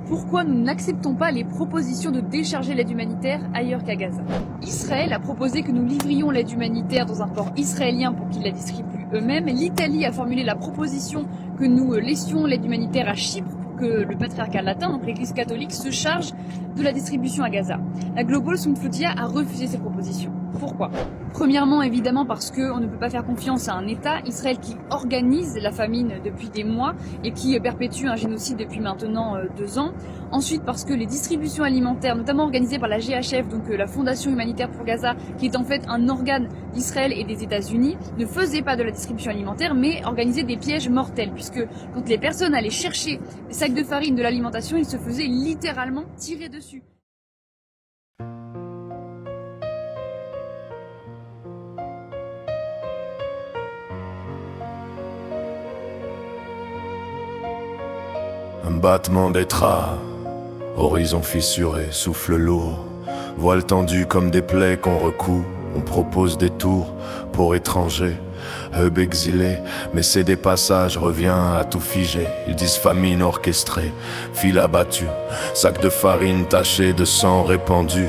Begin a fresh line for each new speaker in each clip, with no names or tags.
Pourquoi nous n'acceptons pas les propositions de décharger l'aide humanitaire ailleurs qu'à Gaza? Israël a proposé que nous livrions l'aide humanitaire dans un port israélien pour qu'ils la distribuent eux-mêmes. L'Italie a formulé la proposition que nous laissions l'aide humanitaire à Chypre pour que le patriarcat latin, donc l'église catholique, se charge de la distribution à Gaza. La Global South Flotilla a refusé ces propositions. Pourquoi? Premièrement, évidemment, parce qu'on ne peut pas faire confiance à un État, Israël, qui organise la famine depuis des mois et qui perpétue un génocide depuis maintenant 2 ans. Ensuite, parce que les distributions alimentaires, notamment organisées par la GHF, donc la Fondation Humanitaire pour Gaza, qui est en fait un organe d'Israël et des États-Unis, ne faisaient pas de la distribution alimentaire, mais organisaient des pièges mortels, puisque quand les personnes allaient chercher des sacs de farine, de l'alimentation, ils se faisaient littéralement tirer dessus.
Un battement d'étras, horizon fissuré, souffle lourd, voile tendu comme des plaies qu'on recoue. On propose des tours pour étrangers, hub exilé, mais c'est des passages, revient à tout figer. Ils disent famine orchestrée, fil abattu, sac de farine taché de sang répandu,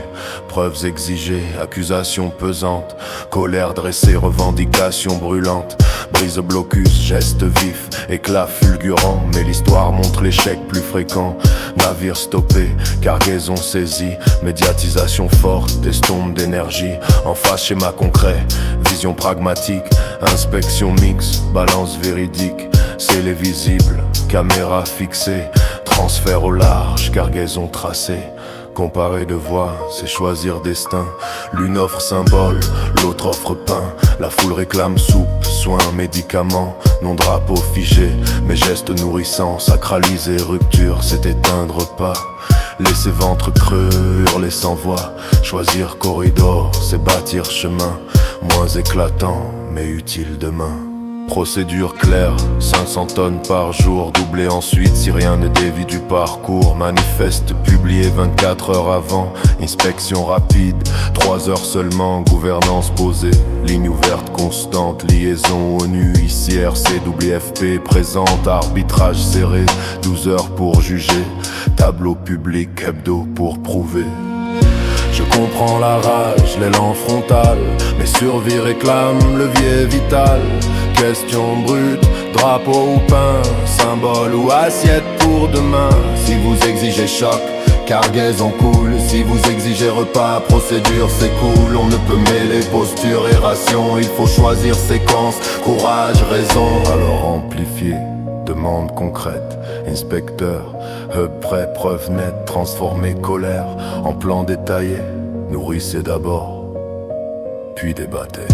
preuves exigées, accusations pesantes, colère dressée, revendications brûlantes, brise blocus, geste vif, éclat fulgurant, mais l'histoire montre l'échec plus fréquent. Navire stoppé, cargaison saisie, médiatisation forte, estompe d'énergie, en face schéma concret, vision pragmatique, inspection mix, balance véridique, scellé visible, caméra fixée, transfert au large, cargaison tracée. Comparer de voix, c'est choisir destin. L'une offre symbole, l'autre offre pain. La foule réclame soupe, soins, médicaments. Non drapeau figé, mais gestes nourrissants. Sacraliser, rupture, c'est éteindre pas. Laisser ventre creux, hurler sans voix. Choisir corridor, c'est bâtir chemin. Moins éclatant, mais utile demain. Procédure claire, 500 tonnes par jour, doublé ensuite si rien ne dévie du parcours. Manifeste publié 24 heures avant, inspection rapide, 3 heures seulement, gouvernance posée, ligne ouverte constante, liaison ONU, ICRC, WFP présente, arbitrage serré, 12 heures pour juger, tableau public, hebdo pour prouver. Je comprends la rage, l'élan frontal, mais survie réclame levier vital. Question brute, drapeau ou pain, symbole ou assiette pour demain. Si vous exigez choc, cargaison coule. Si vous exigez repas, procédure c'est cool. On ne peut mêler posture et ration, il faut choisir séquence, courage, raison. Alors amplifier, demande concrète, inspecteur, hub prêt, preuve nette, transformer colère en plan détaillé. Nourrissez d'abord, puis débattez.